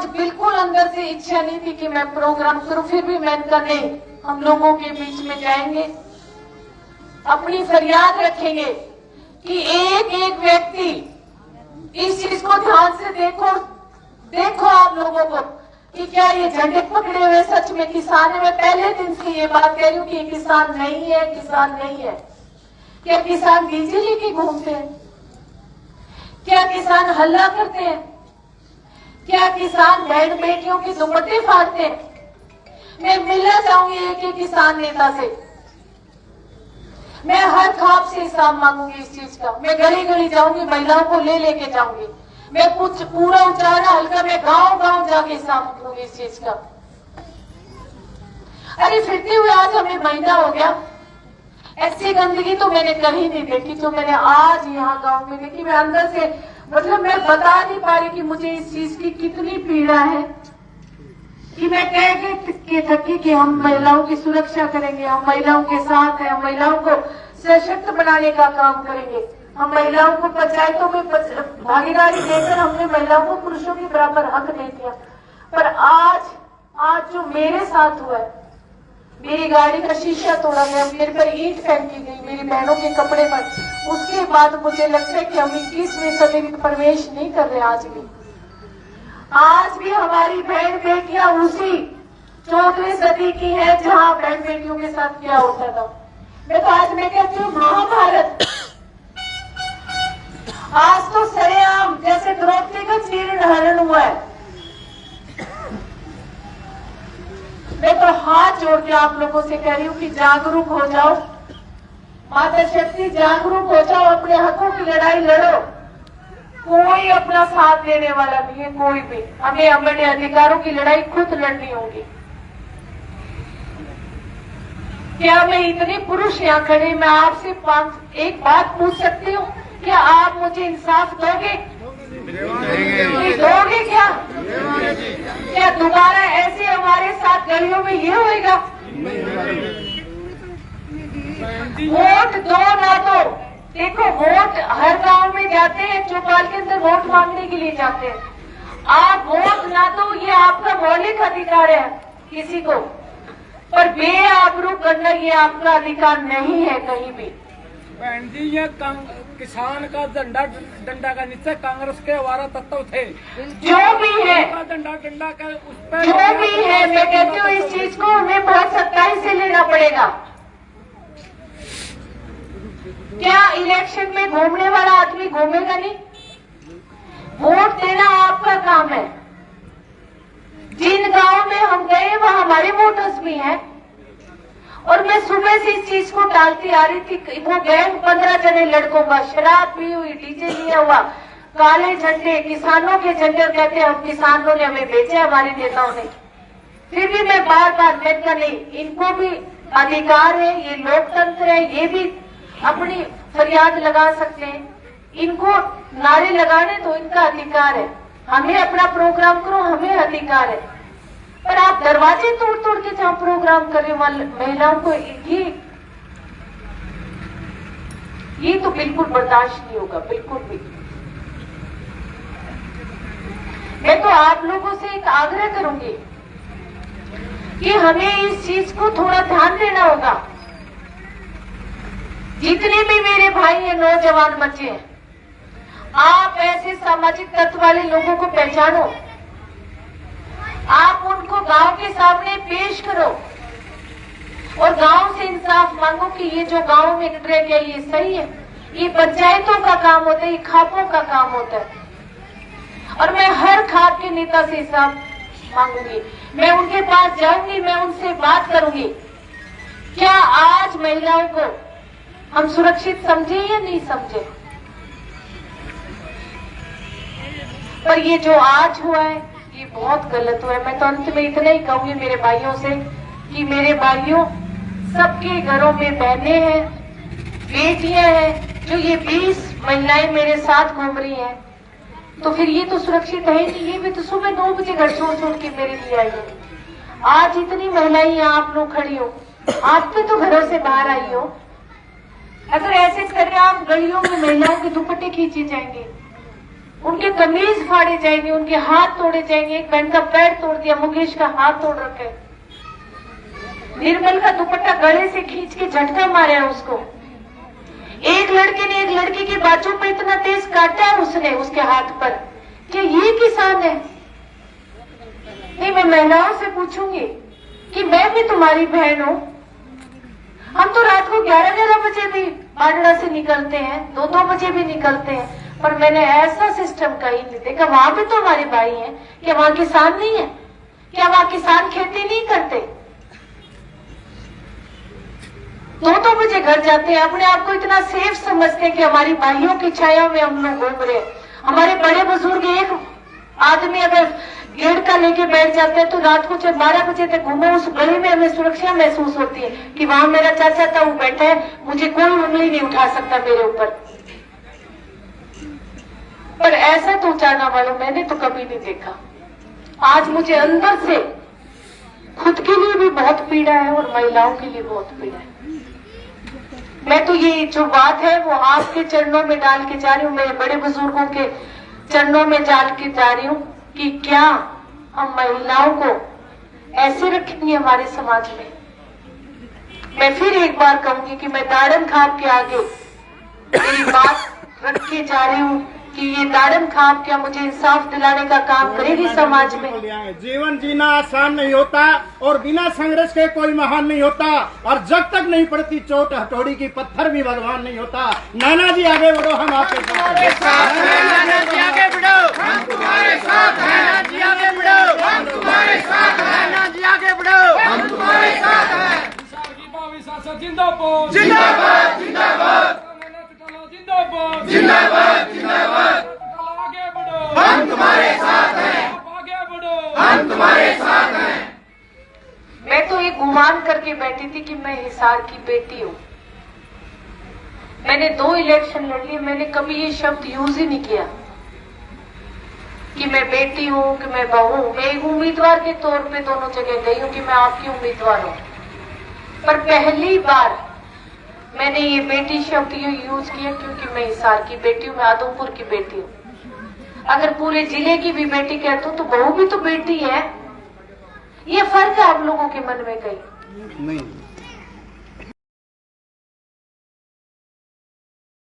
आज बिल्कुल अंदर से इच्छा नहीं थी कि मैं प्रोग्राम करूं, फिर भी मैंने कहा नहीं, हम लोगों के बीच में जाएंगे, अपनी फरियाद रखेंगे कि एक एक व्यक्ति इस चीज को ध्यान से देखो आप लोगों को कि क्या ये झंडे पकड़े हुए सच में किसान है। मैं पहले दिन से ये बात कह रही हूँ कि ये किसान नहीं है, किसान नहीं है। क्या किसान डीजे लेके घूमते हैं? क्या किसान हल्ला करते हैं? क्या किसान बहन बेटियों के दुपट्टे फाड़ते हैं? मैं मिलना चाहूंगी एक एक किसान नेता से, मैं हर खाप से हिसाब मांगूंगी इस चीज का। मैं गली गली जाऊंगी, महिलाओं को लेके जाऊंगी, मैं कुछ पूरा उचारा हल्का, मैं गांव गांव जाके हिसाब मांगूंगी इस चीज का। अरे फिरते हुए आज हमें महीना हो गया, ऐसी गंदगी तो मैंने कहीं नहीं देखी जो मैंने आज यहाँ गांव में देखी। मैं अंदर से मतलब मैं बता नहीं पा रही कि मुझे इस चीज की कितनी पीड़ा है कि मैं कह के थकी कि हम महिलाओं की सुरक्षा करेंगे, हम महिलाओं के साथ हैं, हम महिलाओं को सशक्त बनाने का काम करेंगे, हम महिलाओं को पंचायतों में भागीदारी देकर हमने महिलाओं को पुरुषों के बराबर हक दे दिया। पर आज जो मेरे साथ हुआ है, मेरी गाड़ी का शीशा तोड़ा गया, मेरे पर ईंट फेंकी गई मेरी बहनों के कपड़े पर, उसके बाद मुझे लगता है कि हम 21वीं सदी में प्रवेश नहीं कर रहे। आज भी हमारी बहन बेटियां उसी 14वीं सदी की है जहां बहन बेटियों के साथ क्या होता था। मैं कहती हूँ महाभारत आज तो सरेआम जैसे द्रौपदी का चीरहरण हुआ है। मैं तो हाथ जोड़ के आप लोगों से कह रही हूँ कि जागरूक हो जाओ, माता शक्ति जागरूक हो जाओ, अपने हकों की लड़ाई लड़ो। कोई अपना साथ देने वाला नहीं है, कोई भी। हमें अपने अधिकारों की लड़ाई खुद लड़नी होगी। क्या मैं इतने पुरुष यहाँ खड़े, मैं आपसे एक बात पूछ सकती हूँ? क्या आप मुझे इंसाफ दोगे? दोगे क्या? क्या दोबारा ऐसे हमारे साथ गलियों में ये होएगा? वोट दो ना दो, देखो वोट हर गांव में जाते हैं, चौपाल के अंदर वोट मांगने के लिए जाते हैं। आप वोट ना दो, ये आपका मौलिक अधिकार है किसी को, पर बेआबरू करना ये आपका अधिकार नहीं है कहीं भी। बहन जी, ये किसान का डंडा का नीचे कांग्रेस के वारा तत्व थे, जो भी है डंडा का उस पर जो भी है, मैं कहती हूँ इस चीज को हमें बहुत सख्ताई से लेना पड़ेगा। क्या इलेक्शन में घूमने वाला आदमी घूमेगा नहीं? वोट देना आपका काम है। जिन गांव में हम गए वहां हमारे वोटर्स भी हैं, और मैं सुबह से इस चीज को टालती आ रही थी। वो गैंग 15 जने लड़कों का, शराब पी हुई, डीजे लिया हुआ, काले झंडे, किसानों के झंडे, कहते हैं हम किसानों ने हमें बेचे, हमारे नेताओं ने। फिर भी मैं बार बार कहता नहीं, इनको भी अधिकार है, ये लोकतंत्र है, ये भी अपनी फरियाद लगा सकते हैं, इनको नारे लगाने तो इनका अधिकार है। हमें अपना प्रोग्राम करो, हमें अधिकार है। पर आप दरवाजे तोड़ तोड़ के जहां प्रोग्राम करने वाले महिलाओं को ये तो बिल्कुल बर्दाश्त नहीं होगा, बिल्कुल भी। मैं तो आप लोगों से एक आग्रह करूंगी कि हमें इस चीज को थोड़ा ध्यान देना होगा। जितने भी मेरे भाई हैं, नौजवान बच्चे हैं, आप ऐसे सामाजिक तत्व वाले लोगों को पहचानो, आप उनको गांव के सामने पेश करो और गांव से इंसाफ मांगो कि ये जो गांव में घट रहा है क्या ये सही है? ये पंचायतों का काम होता है, ये खापों का काम होता है। और मैं हर खाप के नेता से हिसाब मांगूंगी, मैं उनके पास जाऊंगी, मैं उनसे बात करूंगी। क्या आज महिलाओं को हम सुरक्षित समझे या नहीं समझे? पर ये जो आज हुआ है ये बहुत गलत हुआ है। मैं तो अंत में इतना ही कहूंगी मेरे भाइयों से कि मेरे भाइयों, सबके घरों में बहनें हैं, बेटियां हैं, जो ये 20 महिलाएं मेरे साथ घूम रही हैं, तो फिर ये तो सुरक्षित है नहीं। ये भी तो सुबह 9 बजे घर छोड़ के मेरे लिए आई है। आज इतनी महिलाएं यहाँ आप लोग खड़ी हो, आप भी तो घरों से बाहर आई हो। अगर ऐसे करें आप, गलियों में महिलाओं के दुपट्टे खींचे जाएंगे, उनके कमीज फाड़े जाएंगे, उनके हाथ तोड़े जाएंगे। एक बहन का पैर तोड़ दिया, मुकेश का हाथ तोड़ रखे, निर्मल का दुपट्टा गले से खींच के झटका मारा है उसको। एक लड़के ने एक लड़की की बाजू पे इतना तेज काटा है उसने, उसके हाथ पर। क्या ये किसान है? नहीं, मैं महिलाओं से पूछूंगी कि मैं भी तुम्हारी बहन हूं। हम तो रात को 11-11 बजे भी बाडड़ा से निकलते हैं, 2-2 बजे भी निकलते हैं, पर मैंने ऐसा सिस्टम कहीं नहीं देखा। वहां भी तो हमारे भाई हैं, क्या वहां किसान नहीं है? क्या वहां किसान खेती नहीं करते? 2-2 बजे घर जाते हैं, अपने आप को इतना सेफ समझते हैं कि हमारी भाइयों की छाया में हम लोग घूम रहे हैं। हमारे बड़े बुजुर्ग, एक आदमी अगर गेट का लेके बैठ जाते हैं तो रात को जब 12 बजे तक घूमो, उस गली में हमें सुरक्षा महसूस होती है कि वहां मेरा चाचा था, वो बैठा है, मुझे कोई उंगली नहीं उठा सकता मेरे ऊपर। पर ऐसा तो उचारना वालों मैंने तो कभी नहीं देखा। आज मुझे अंदर से खुद के लिए भी बहुत पीड़ा है और महिलाओं के लिए बहुत पीड़ा है। मैं तो ये जो बात है वो आपके चरणों में डाल के जा रही हूँ, मेरे बड़े बुजुर्गों के चरणों में डाल के जा रही हूँ कि क्या हम महिलाओं को ऐसे रखेंगे हमारे समाज में? मैं फिर एक बार कहूंगी कि मैं दाड़म खाप के आगे मेरी बात रख के जा रही हूँ कि ये दाड़म खाप क्या मुझे इंसाफ दिलाने का काम करेगी समाज में। जीवन जीना आसान नहीं होता और बिना संघर्ष के कोई महान नहीं होता, और जब तक नहीं पड़ती चोट हथौड़ी की पत्थर भी भगवान नहीं होता। नाना जी आगे बढ़ो, हम आपके साथ हैं। नाना जी आगे बढ़ो, हम तुम्हारे साथ हैं। नाना जी आगे बढ़ो, हम तुम्हारे साथ हैं। नाना जी आगे बढ़ो, हम तुम्हारे साथ हैं। जिंदाबाद जिंदाबाद जिंदाबाद जिंदाबाद जिंदाबाद जिंदाबाद। आगे बढ़ो, हम तुम्हारे साथ हैं। आगे बढ़ो, हम तुम्हारे साथ हैं। मैं तो ये गुमान करके बैठी थी कि मैं हिसार की बेटी हूँ। मैंने 2 इलेक्शन लड़ लिए, मैंने कभी ये शब्द यूज ही नहीं किया कि मैं बेटी हूँ, कि मैं बहू हूँ। मैं एक उम्मीदवार के तौर पे दोनों जगह गई हूँ कि मैं आपकी उम्मीदवार हूँ, पर पहली बार मैंने ये बेटी शब्द यूज किया क्योंकि मैं हिसार की बेटी हूँ, मैं आदमपुर की बेटी हूँ। अगर पूरे जिले की भी बेटी कहता हूँ तो बहू भी तो बेटी है। ये फर्क है आप लोगों के मन में कहीं नहीं।